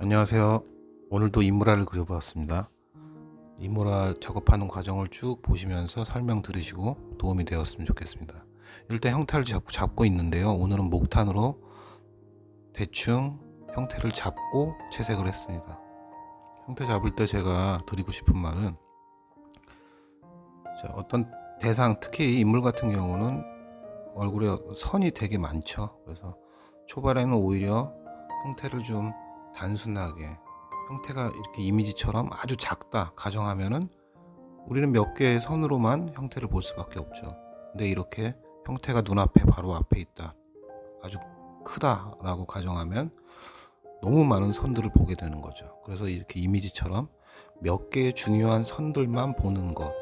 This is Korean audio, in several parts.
안녕하세요. 오늘도 인물화를 그려보았습니다. 인물화 작업하는 과정을 쭉 보시면서 설명 들으시고 도움이 되었으면 좋겠습니다. 일단 형태를 잡고 있는데요. 오늘은 목탄으로 대충 형태를 잡고 채색을 했습니다. 형태 잡을 때 제가 드리고 싶은 말은 어떤 대상, 특히 인물 같은 경우는 얼굴에 선이 되게 많죠. 그래서 초반에는 오히려 형태를 좀 단순하게, 형태가 이렇게 이미지처럼 아주 작다 가정하면은 우리는 몇 개의 선으로만 형태를 볼 수밖에 없죠. 근데 이렇게 형태가 눈앞에 바로 앞에 있다, 아주 크다라고 가정하면 너무 많은 선들을 보게 되는 거죠. 그래서 이렇게 이미지처럼 몇 개의 중요한 선들만 보는 것,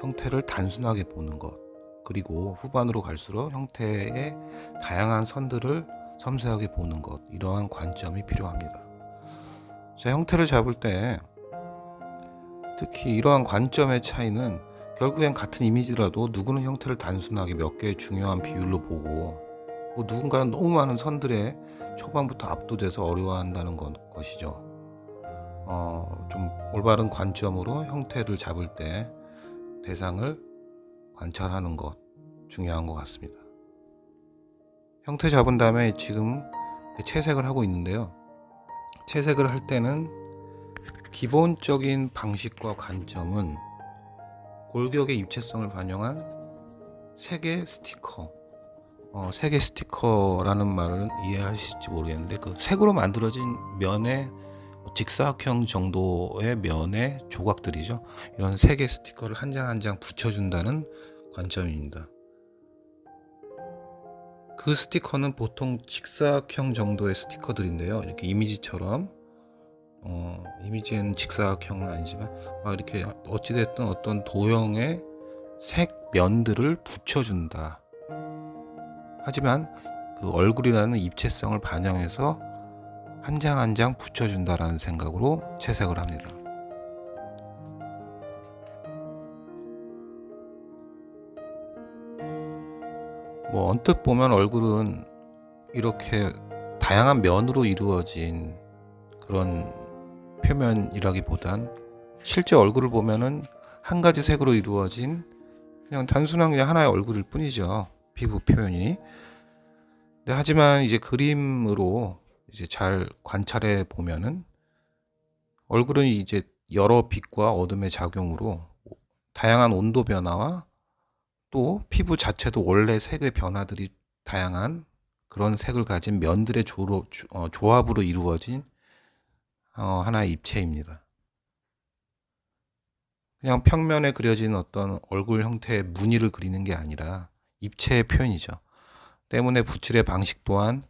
형태를 단순하게 보는 것, 그리고 후반으로 갈수록 형태의 다양한 선들을 섬세하게 보는 것, 이러한 관점이 필요합니다. 자, 형태를 잡을 때 특히 이러한 관점의 차이는 결국엔 같은 이미지라도 누구는 형태를 단순하게 몇 개의 중요한 비율로 보고, 누군가는 너무 많은 선들에 초반부터 압도돼서 어려워한다는 것이죠. 좀 올바른 관점으로 형태를 잡을 때 대상을 관찰하는 것 중요한 것 같습니다. 형태 잡은 다음에 지금 채색을 하고 있는데요. 채색을 할 때는 기본적인 방식과 관점은 골격의 입체성을 반영한 색의 스티커. 색의 스티커라는 말은 이해하실지 모르겠는데, 그 색으로 만들어진 면의 직사각형 정도의 면의 조각들이죠. 이런 색의 스티커를 한 장 한 장 붙여준다는 관점입니다. 그 스티커는 보통 직사각형 정도의 스티커들인데요. 이렇게 이미지처럼 이미지에는 직사각형은 아니지만 이렇게 어찌됐든 어떤 도형의 색 면들을 붙여준다. 하지만 그 얼굴이라는 입체성을 반영해서 한 장 한 장 붙여준다라는 생각으로 채색을 합니다. 언뜻 보면 얼굴은 이렇게 다양한 면으로 이루어진 그런 표면이라기보단 실제 얼굴을 보면은 한 가지 색으로 이루어진 그냥 단순한 그냥 하나의 얼굴일 뿐이죠. 피부 표현이. 하지만 이제 그림으로 이제 잘 관찰해 보면은 얼굴은 이제 여러 빛과 어둠의 작용으로 다양한 온도 변화와 또 피부 자체도 원래 색의 변화들이 다양한 그런 색을 가진 면들의 조합으로 이루어진 하나의 입체입니다. 그냥 평면에 그려진 어떤 얼굴 형태의 무늬를 그리는 게 아니라 입체의 표현이죠. 때문에 붓질의 방식 또한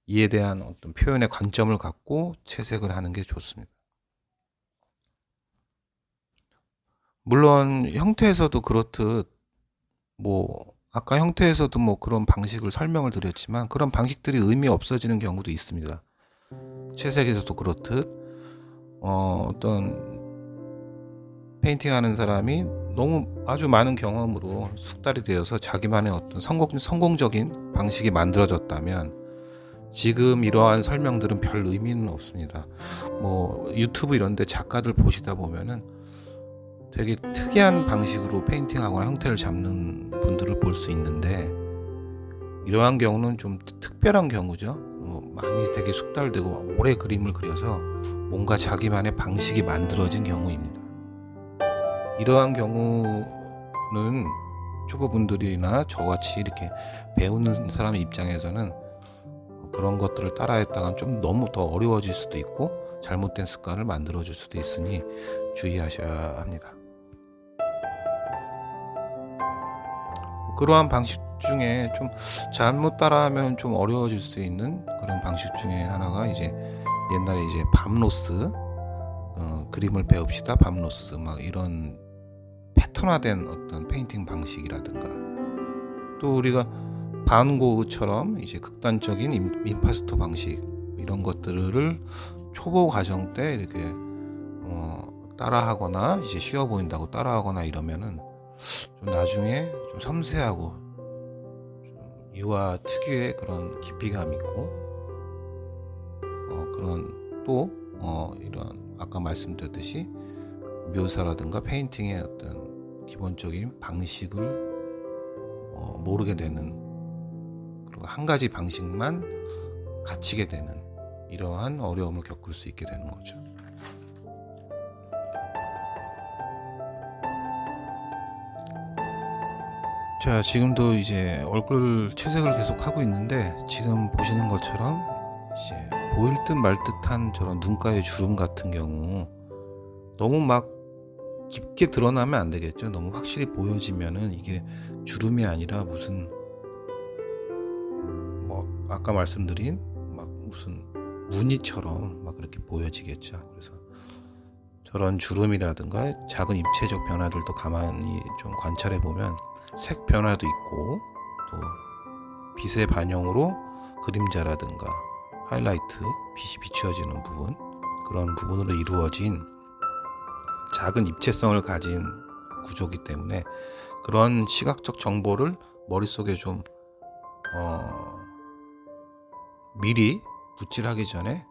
이에 대한 어떤 표현의 관점을 갖고 채색을 하는 게 좋습니다. 물론 형태에서도 그렇듯 아까 형태에서도 그런 방식을 설명을 드렸지만 그런 방식들이 의미 없어지는 경우도 있습니다. 채색에서도 그렇듯 어떤 페인팅하는 사람이 너무 아주 많은 경험으로 숙달이 되어서 자기만의 어떤 성공적인 방식이 만들어졌다면 지금 이러한 설명들은 별 의미는 없습니다. 유튜브 이런 데 작가들 보시다 보면은 되게 특이한 방식으로 페인팅하거나 형태를 잡는 분들을 볼 수 있는데, 이러한 경우는 좀 특별한 경우죠. 많이 되게 숙달되고 오래 그림을 그려서 뭔가 자기만의 방식이 만들어진 경우입니다. 이러한 경우는 초보분들이나 저같이 이렇게 배우는 사람의 입장에서는 그런 것들을 따라했다가 좀 너무 더 어려워질 수도 있고 잘못된 습관을 만들어줄 수도 있으니 주의하셔야 합니다. 그러한 방식 중에 좀 잘못 따라하면 좀 어려워질 수 있는 그런 방식 중에 하나가 이제 옛날에 이제 밤로스, 그림을 배웁시다 밤로스 이런 패턴화된 어떤 페인팅 방식이라든가, 또 우리가 반고흐처럼 이제 극단적인 임파스토 방식, 이런 것들을 초보 과정 때 이렇게 따라하거나 이제 쉬워 보인다고 따라하거나 이러면은 좀 나중에 좀 섬세하고 좀 유화 특유의 그런 깊이감 있고 그런 또 이런 아까 말씀드렸듯이 묘사라든가 페인팅의 어떤 기본적인 방식을 모르게 되는, 그리고 한 가지 방식만 갇히게 되는 이러한 어려움을 겪을 수 있게 되는 거죠. 자, 지금도 이제 얼굴 채색을 계속 하고 있는데, 지금 보시는 것처럼 이제 보일 듯 말 듯한 저런 눈가의 주름 같은 경우 너무 막 깊게 드러나면 안 되겠죠. 너무 확실히 보여지면은 이게 주름이 아니라 무슨 뭐 아까 말씀드린 막 무슨 무늬처럼 막 그렇게 보여지겠죠. 그래서 저런 주름이라든가 작은 입체적 변화들도 가만히 좀 관찰해 보면 색 변화도 있고, 또 빛의 반영으로 그림자라든가 하이라이트, 빛이 비추어지는 부분, 그런 부분으로 이루어진 작은 입체성을 가진 구조이기 때문에 그런 시각적 정보를 머릿속에 좀 미리 붓질하기 전에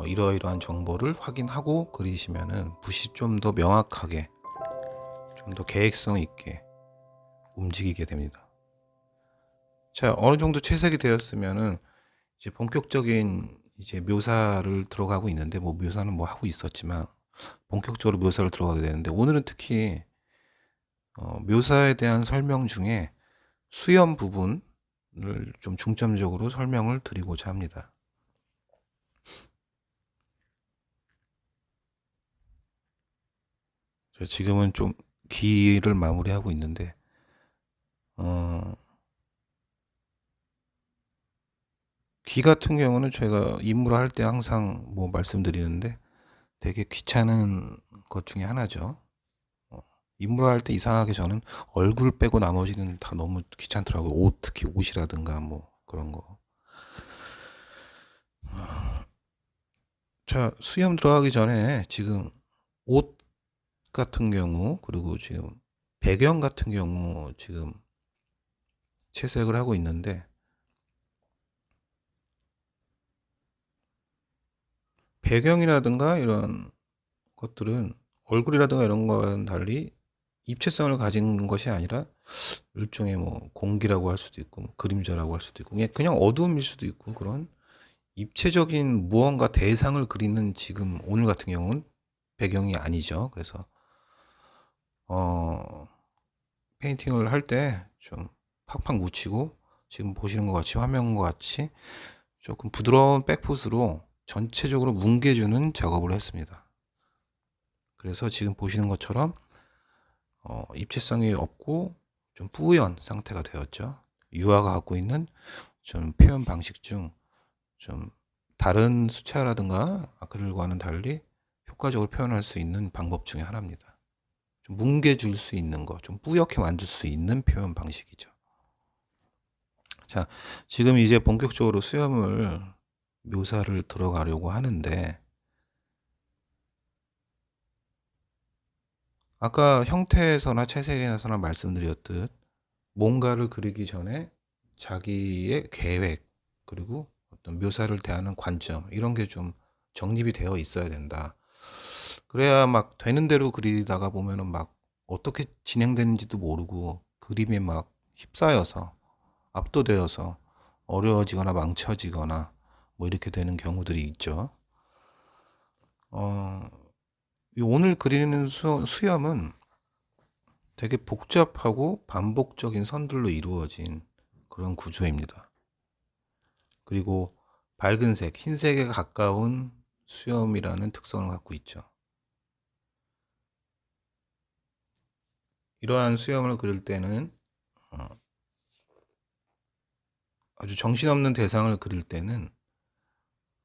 이러이러한 정보를 확인하고 그리시면은 붓이 좀 더 명확하게, 좀 더 계획성 있게 움직이게 됩니다. 자, 어느 정도 채색이 되었으면은 이제 본격적인 이제 묘사를 들어가고 있는데, 뭐 묘사는 뭐 하고 있었지만 본격적으로 묘사를 들어가게 되는데, 오늘은 특히 묘사에 대한 설명 중에 수염 부분을 좀 중점적으로 설명을 드리고자 합니다. 지금은 좀 귀를 마무리하고 있는데, 귀 같은 경우는 제가 임무를 할 때 항상 뭐 말씀드리는데 되게 귀찮은 것 중에 하나죠. 임무를 할 때 이상하게 저는 얼굴 빼고 나머지는 다 너무 귀찮더라고요. 옷, 특히 옷이라든가 뭐 그런 거. 자, 수염 들어가기 전에 지금 옷 같은 경우, 그리고 지금 배경 같은 경우 지금 채색을 하고 있는데, 배경이라든가 이런 것들은 얼굴이라든가 이런 거와는 달리 입체성을 가진 것이 아니라 일종의 뭐 공기라고 할 수도 있고, 뭐 그림자라고 할 수도 있고, 그냥 어두움일 수도 있고, 그런 입체적인 무언가 대상을 그리는, 지금 오늘 같은 경우는 배경이 아니죠. 그래서 페인팅을 할 때 좀 팍팍 묻히고, 지금 보시는 것 같이, 화면과 같이 조금 부드러운 백풋으로 전체적으로 뭉개주는 작업을 했습니다. 그래서 지금 보시는 것처럼 입체성이 없고 좀 뿌연 상태가 되었죠. 유화가 갖고 있는 좀 표현 방식 중 좀 다른 수채화라든가 아크릴과는 달리 효과적으로 표현할 수 있는 방법 중에 하나입니다. 좀 뭉개줄 수 있는 거, 좀 뿌옇게 만들 수 있는 표현 방식이죠. 자, 지금 이제 본격적으로 수염을 묘사를 들어가려고 하는데, 아까 형태에서나 채색에서나 말씀드렸듯 뭔가를 그리기 전에 자기의 계획, 그리고 어떤 묘사를 대하는 관점, 이런 게 좀 정립이 되어 있어야 된다. 그래야 막 되는 대로 그리다가 보면은 막 어떻게 진행되는지도 모르고 그림에 막 휩싸여서 압도되어서 어려워지거나 망쳐지거나 뭐 이렇게 되는 경우들이 있죠. 오늘 그리는 수염은 되게 복잡하고 반복적인 선들로 이루어진 그런 구조입니다. 그리고 밝은 색, 흰색에 가까운 수염이라는 특성을 갖고 있죠. 이러한 수염을 그릴 때는 아주 정신없는 대상을 그릴 때는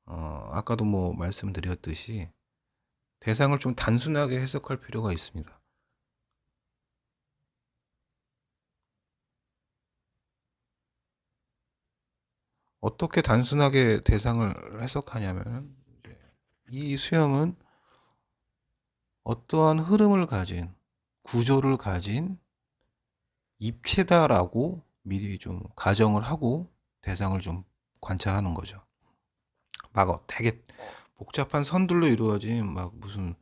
아까도 뭐 말씀드렸듯이 대상을 좀 단순하게 해석할 필요가 있습니다. 어떻게 단순하게 대상을 해석하냐면, 이 수염은 어떠한 흐름을 가진, 구조를 가진 입체다라고 미리 좀 가정을 하고 대상을 좀 관찰하는 거죠. 막 되게 복잡한 선들로 이루어진 막 무슨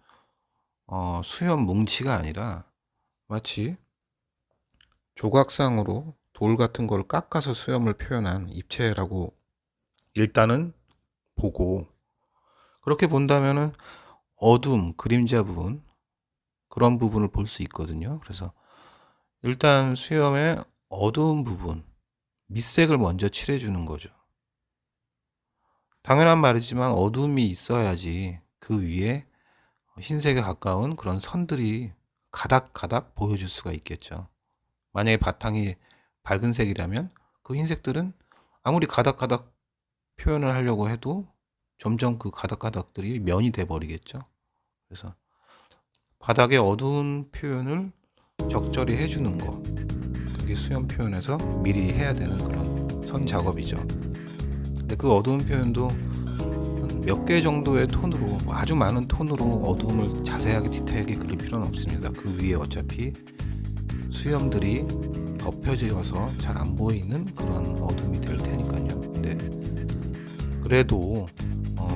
수염 뭉치가 아니라 마치 조각상으로 돌 같은 걸 깎아서 수염을 표현한 입체라고 일단은 보고, 그렇게 본다면은 어둠, 그림자 부분, 그런 부분을 볼 수 있거든요. 그래서 일단 수염의 어두운 부분, 밑색을 먼저 칠해주는 거죠. 당연한 말이지만 어둠이 있어야지 그 위에 흰색에 가까운 그런 선들이 가닥가닥 보여줄 수가 있겠죠. 만약에 바탕이 밝은 색이라면 그 흰색들은 아무리 가닥가닥 표현을 하려고 해도 점점 그 가닥가닥들이 면이 돼 버리겠죠. 그래서 바닥의 어두운 표현을 적절히 해주는 거, 그게 수염 표현에서 미리 해야 되는 그런 선 작업이죠. 근데 그 어두운 표현도 몇 개 정도의 톤으로, 아주 많은 톤으로 어두움을 자세하게 디테일하게 그릴 필요는 없습니다. 그 위에 어차피 수염들이 덮여져서 잘 안 보이는 그런 어둠이 될 테니까요. 근데 그래도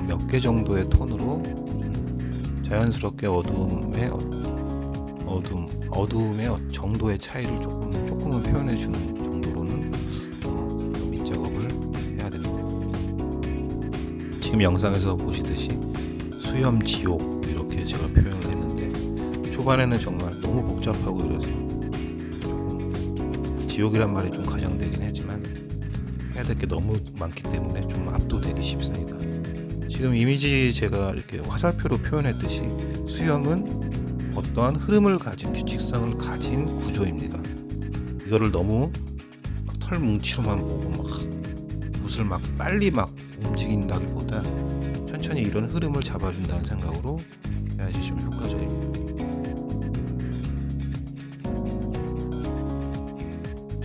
몇 개 정도의 톤으로 자연스럽게 어두움의 정도의 차이를 조금은 표현해 주는 정도로는 밑작업을 해야 됩니다. 지금 영상에서 보시듯이 수염 지옥 이렇게 제가 표현을 했는데, 초반에는 정말 너무 복잡하고 이래서 조금 지옥이란 말이 좀 과장되긴 했지만 해야 될 게 너무 많기 때문에 좀 압도되기 쉽습니다. 지금 이미지 제가 이렇게 화살표로 표현했듯이 수염은 어떠한 흐름을 가진, 규칙성을 가진 구조입니다. 이거를 너무 털 뭉치로만 보고 막 붓을 막 빨리 막 움직인다기보다 천천히 이런 흐름을 잡아준다는 생각으로 해야지 좀 효과적입니다.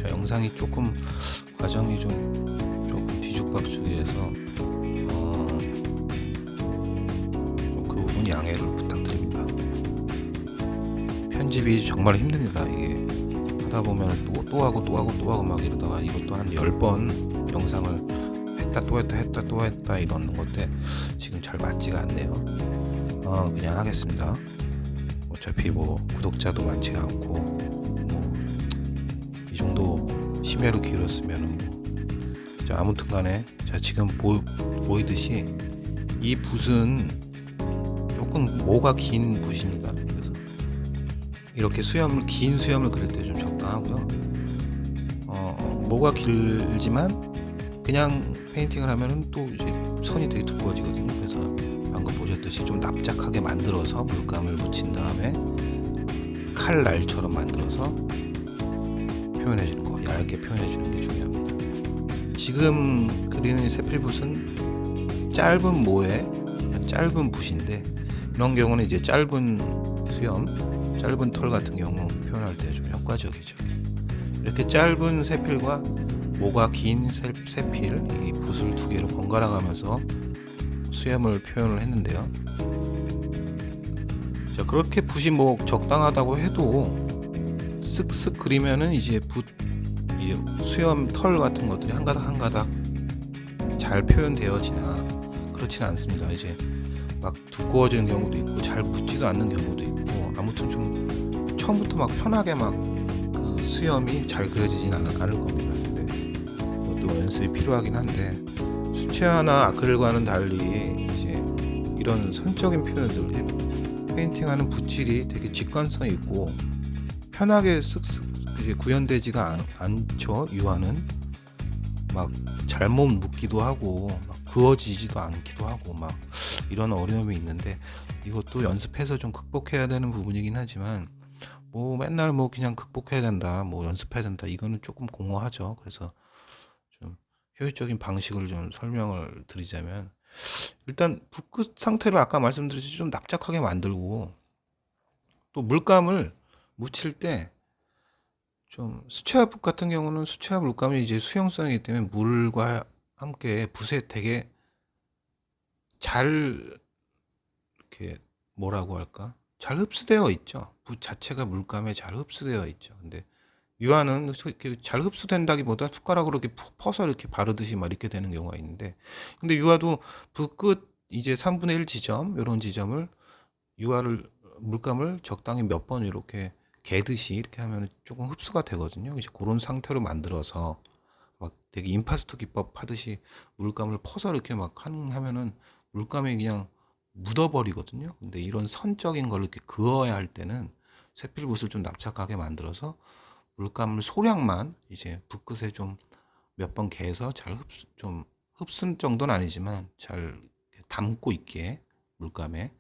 자, 영상이 조금 과정이 조금 뒤죽박죽이라서 그 부분 양해를 부탁드립니다. 편집이 정말 힘듭니다. 이게 하다 보면 또 하고 막 이러다가 이것도 한 10번 영상을 했다 또 했다 이러는 건데 지금 잘 맞지가 않네요. 그냥 하겠습니다. 어차피 뭐 구독자도 많지가 않고 뭐 이 정도 심야로 길었으면 자, 아무튼 간에 자, 지금 보이듯이 이 붓은 조금 모가 긴 붓입니다. 그래서 이렇게 긴 수염을 그릴 때 좀 적당하고요. 모가 길지만 그냥 페인팅을 하면은 또 이제 선이 되게 두꺼워지거든요. 그래서 방금 보셨듯이 좀 납작하게 만들어서 물감을 묻힌 다음에 칼 날처럼 만들어서 표현해주는 거, 얇게 표현해주는 게 중요합니다. 지금 그리는 세필붓은 짧은 모의 짧은 붓인데, 이런 경우는 이제 짧은 수염, 짧은 털 같은 경우 표현할 때 좀 효과적이죠. 이렇게 짧은 세필과 모가 긴 세필, 이 붓을 두 개로 번갈아 가면서 수염을 표현을 했는데요. 자, 그렇게 붓이 뭐 적당하다고 해도 쓱쓱 그리면은 이제 수염 털 같은 것들이 한 가닥 잘 표현되어지나 그렇진 않습니다. 이제 막 두꺼워지는 경우도 있고 잘 붙지도 않는 경우도 있고, 아무튼 좀 처음부터 막 편하게 막 그 수염이 잘 그려지진 않을 겁니다. 근데 이것도 연습이 필요하긴 한데, 수채화나 아크릴과는 달리 이제 이런 선적인 표현들, 페인팅하는 붓질이 되게 직관성 있고 편하게 쓱쓱 이제 구현되지가 않죠. 유화는 막 잘못 묶기도 하고 막 그어지지도 않기도 하고 막 이런 어려움이 있는데, 이것도 연습해서 좀 극복해야 되는 부분이긴 하지만 뭐 맨날 뭐 그냥 극복해야 된다, 뭐 연습해야 된다, 이거는 조금 공허하죠. 그래서 좀 효율적인 방식을 좀 설명을 드리자면, 일단 붓끝 상태를 아까 말씀드렸듯이 좀 납작하게 만들고, 또 물감을 묻힐 때 좀 수채화 붓 같은 경우는 수채화 물감이 이제 수용성이기 때문에 물과 함께 붓에 되게 잘 이렇게 뭐라고 할까? 잘 흡수되어 있죠. 붓 자체가 물감에 잘 흡수되어 있죠. 근데 유화는 이렇게 잘 흡수된다기보다 숟가락으로 이렇게 퍼서 이렇게 바르듯이 막 이렇게 되는 경우가 있는데, 근데 유화도 붓끝 이제 3분의 1 지점, 요런 지점을 유화를 물감을 적당히 몇 번 이렇게 개듯이 이렇게 하면 조금 흡수가 되거든요. 이제 그런 상태로 만들어서 막 되게 임파스토 기법 하듯이 물감을 퍼서 이렇게 막 하면은 물감이 그냥 묻어버리거든요. 근데 이런 선적인 걸 이렇게 그어야 할 때는 세필붓을 좀 납작하게 만들어서 물감을 소량만 이제 붓끝에 좀 몇 번 개서 잘 좀 흡순 정도는 아니지만 잘 담고 있게 물감에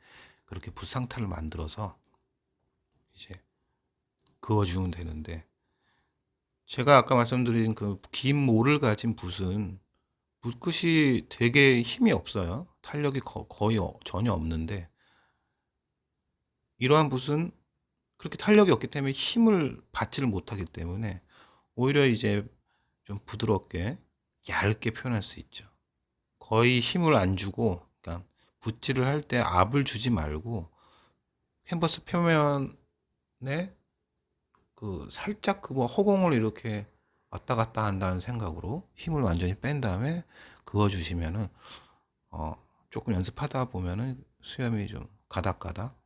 그렇게 붓 상태를 만들어서 이제 그어주면 되는데, 제가 아까 말씀드린 그 긴 모를 가진 붓은 붓끝이 되게 힘이 없어요. 탄력이 거의 전혀 없는데, 이러한 붓은 그렇게 탄력이 없기 때문에 힘을 받지를 못하기 때문에 오히려 이제 좀 부드럽게 얇게 표현할 수 있죠. 거의 힘을 안 주고, 그러니까 붓질을 할 때 압을 주지 말고 캔버스 표면에 그 살짝 그 뭐 허공을 이렇게 왔다 갔다 한다는 생각으로 힘을 완전히 뺀 다음에 그어 주시면은 조금 연습하다 보면은 수염이 좀 가닥가닥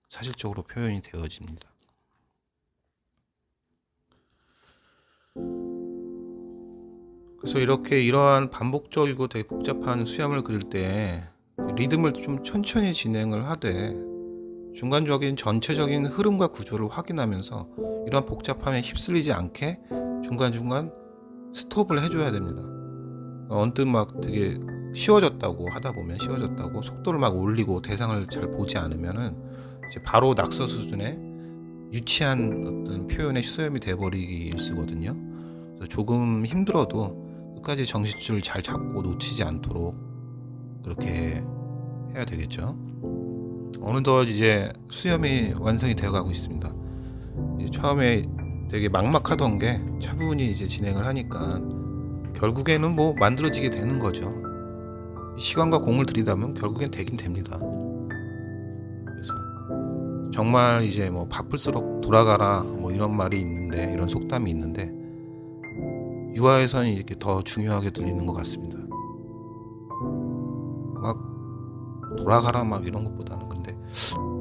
사실적으로 표현이 되어집니다. 그래서 이렇게 이러한 반복적이고 되게 복잡한 수염을 그릴 때 리듬을 좀 천천히 진행을 하되 중간적인 전체적인 흐름과 구조를 확인하면서 이러한 복잡함에 휩쓸리지 않게 중간중간 스톱을 해줘야 됩니다. 언뜻 막 되게 쉬워졌다고 하다 보면 쉬워졌다고 속도를 막 올리고 대상을 잘 보지 않으면은 이제 바로 낙서 수준의 유치한 어떤 표현의 수염이 돼버리기 일쑤거든요. 그래서 조금 힘들어도 끝까지 정신줄을 잘 잡고 놓치지 않도록 그렇게 해야 되겠죠. 어느덧 이제 수염이 완성이 되어가고 있습니다. 이제 처음에 되게 막막하던 게 차분히 이제 진행을 하니까 결국에는 뭐 만들어지게 되는 거죠. 시간과 공을 들이다면 결국엔 되긴 됩니다. 그래서 정말 이제 뭐 바쁠수록 돌아가라 뭐 이런 말이 있는데, 이런 속담이 있는데 유아에서는 이렇게 더 중요하게 들리는 것 같습니다. 막 돌아가라 막 이런 것보다는 근데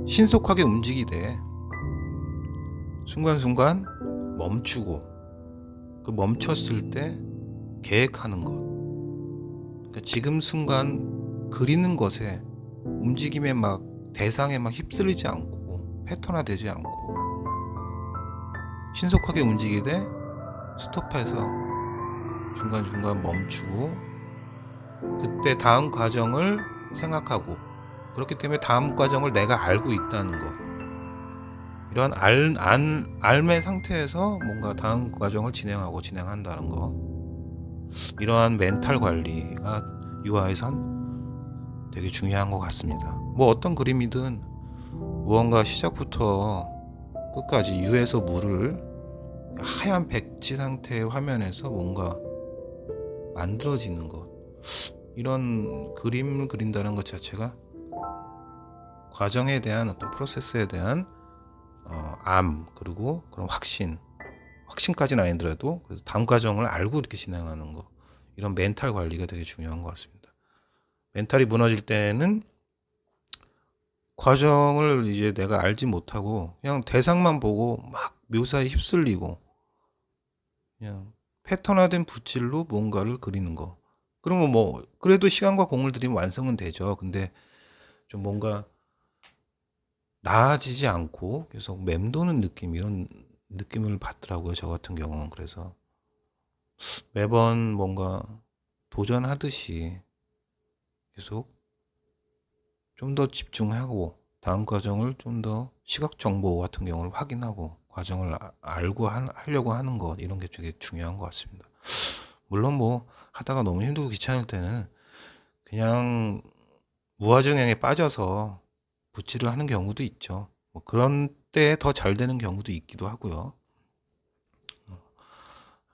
신속하게 움직이되 순간순간 멈추고 그 멈췄을 때 계획하는 것, 그러니까 지금 순간 그리는 것에 움직임에 막 대상에 막 휩쓸리지 않고 패턴화되지 않고 신속하게 움직이되 스톱해서 중간중간 멈추고 그때 다음 과정을 생각하고, 그렇기 때문에 다음 과정을 내가 알고 있다는 것, 이러한 알의 상태에서 뭔가 다음 과정을 진행한다는 거, 이러한 멘탈 관리가 유아에선 되게 중요한 것 같습니다. 뭐 어떤 그림이든 무언가 시작부터 끝까지 유에서 무를 하얀 백지 상태의 화면에서 뭔가 만들어지는 것, 이런 그림을 그린다는 것 자체가 과정에 대한 어떤 프로세스에 대한 그리고 그런 확신까지는 아니더라도 그래서 다음 과정을 알고 이렇게 진행하는 거, 이런 멘탈 관리가 되게 중요한 것 같습니다. 멘탈이 무너질 때는 과정을 이제 내가 알지 못하고 그냥 대상만 보고 막 묘사에 휩쓸리고 그냥 패턴화된 붓질로 뭔가를 그리는 거. 그러면 뭐 그래도 시간과 공을 들이면 완성은 되죠. 근데 좀 뭔가 나아지지 않고 계속 맴도는 느낌, 이런 느낌을 받더라고요. 저 같은 경우는. 그래서 매번 뭔가 도전하듯이 계속 좀 더 집중하고 다음 과정을 좀 더 시각 정보 같은 경우를 확인하고 과정을 알고 하려고 하는 것, 이런 게 되게 중요한 것 같습니다. 물론 뭐 하다가 너무 힘들고 귀찮을 때는 그냥 무화증행에 빠져서 붓질을 하는 경우도 있죠. 뭐 그런 때 더 잘 되는 경우도 있기도 하고요.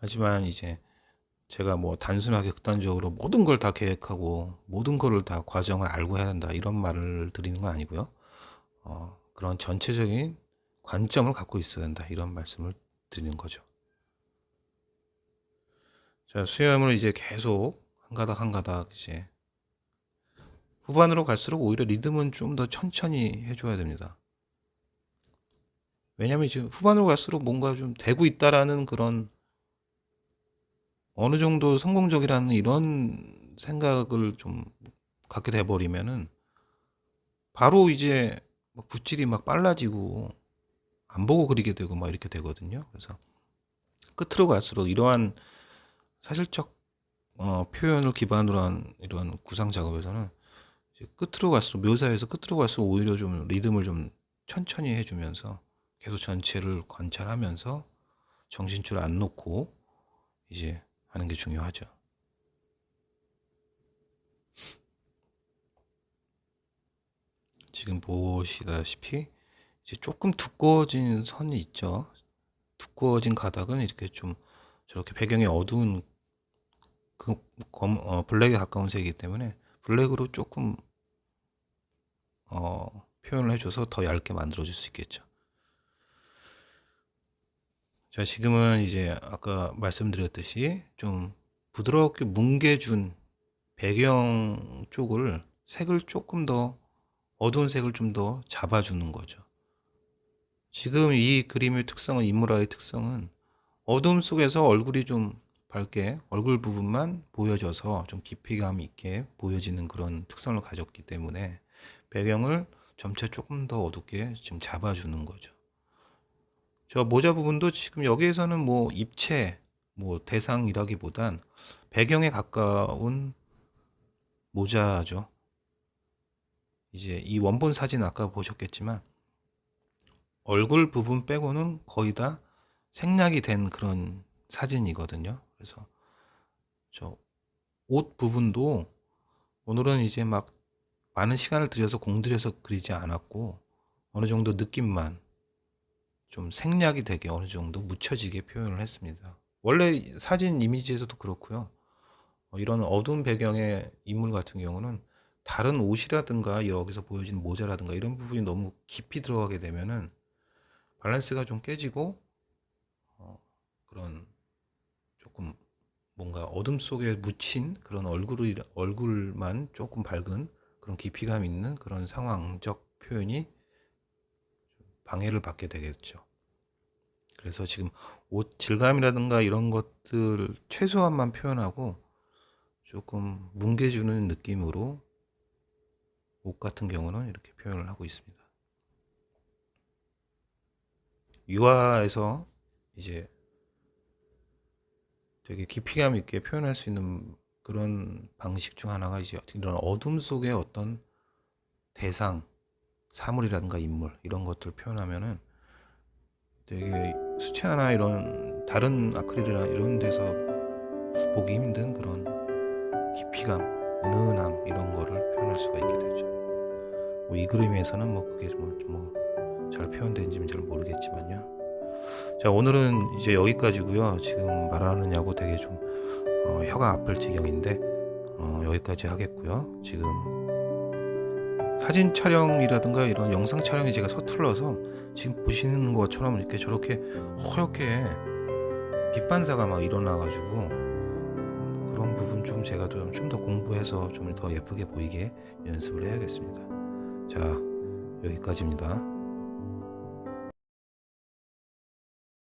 하지만 이제 제가 뭐 단순하게 극단적으로 모든 걸 다 계획하고 모든 거를 다 과정을 알고 해야 한다, 이런 말을 드리는 건 아니고요. 그런 전체적인 관점을 갖고 있어야 된다, 이런 말씀을 드리는 거죠. 자, 수염을 이제 계속 한 가닥 한 가닥 이제 후반으로 갈수록 오히려 리듬은 좀 더 천천히 해줘야 됩니다. 왜냐면 지금 후반으로 갈수록 뭔가 좀 되고 있다라는 그런 어느 정도 성공적이라는 이런 생각을 좀 갖게 돼버리면은 바로 이제 막 붓질이 막 빨라지고 안 보고 그리게 되고 막 이렇게 되거든요. 그래서 끝으로 갈수록 이러한 사실적 표현을 기반으로 한 이런 구상 작업에서는 이제 끝으로 갈수록 묘사에서 끝으로 갈수록 오히려 좀 리듬을 좀 천천히 해주면서 계속 전체를 관찰하면서 정신줄 안 놓고 이제 하는 게 중요하죠. 지금 보시다시피 이제 조금 두꺼워진 선이 있죠. 두꺼워진 가닥은 이렇게 좀 저렇게 배경이 어두운 블랙에 가까운 색이기 때문에 블랙으로 조금 표현을 해줘서 더 얇게 만들어줄 수 있겠죠. 자, 지금은 이제 아까 말씀드렸듯이 좀 부드럽게 뭉개준 배경 쪽을 색을 조금 더 어두운 색을 좀 더 잡아주는 거죠. 지금 이 그림의 특성은, 인물화의 특성은 어둠 속에서 얼굴이 좀 밝게 얼굴 부분만 보여져서 좀 깊이감 있게 보여지는 그런 특성을 가졌기 때문에 배경을 점차 조금 더 어둡게 지금 잡아주는 거죠. 저 모자 부분도 지금 여기에서는 뭐 입체, 뭐 대상이라기보단 배경에 가까운 모자죠. 이제 이 원본 사진 아까 보셨겠지만 얼굴 부분 빼고는 거의 다 생략이 된 그런 사진이거든요. 그래서 저 옷 부분도 오늘은 이제 막 많은 시간을 들여서 공들여서 그리지 않았고 어느 정도 느낌만 좀 생략이 되게 어느 정도 묻혀지게 표현을 했습니다. 원래 사진 이미지에서도 그렇고요. 이런 어두운 배경의 인물 같은 경우는 다른 옷이라든가 여기서 보여지는 모자라든가 이런 부분이 너무 깊이 들어가게 되면은 밸런스가 좀 깨지고 그런 조금 뭔가 어둠 속에 묻힌 그런 얼굴만 조금 밝은 그런 깊이감 있는 그런 상황적 표현이 방해를 받게 되겠죠. 그래서 지금 옷 질감이라든가 이런 것들 최소한만 표현하고 조금 뭉개주는 느낌으로 옷 같은 경우는 이렇게 표현을 하고 있습니다. 유화에서 이제 되게 깊이감 있게 표현할 수 있는 그런 방식 중 하나가 이제 이런 어둠 속의 어떤 대상, 사물이라든가 인물 이런 것들 표현하면은 되게 수채화나 이런 다른 아크릴이나 이런 데서 보기 힘든 그런 깊이감, 은은함 이런 거를 표현할 수가 있게 되죠. 뭐 이 그림에서는 뭐 그게 잘 표현된지는 잘 모르겠지만요. 자, 오늘은 이제 여기까지고요. 지금 말하느냐고 되게 좀 혀가 아플 지경인데 여기까지 하겠고요. 지금 사진 촬영이라든가 이런 영상 촬영이 제가 서툴러서 지금 보시는 것처럼 이렇게 저렇게 허옇게 빛 반사가 막 일어나가지고 그런 부분 좀 제가 좀 더 공부해서 좀 더 예쁘게 보이게 연습을 해야겠습니다. 자, 여기까지입니다.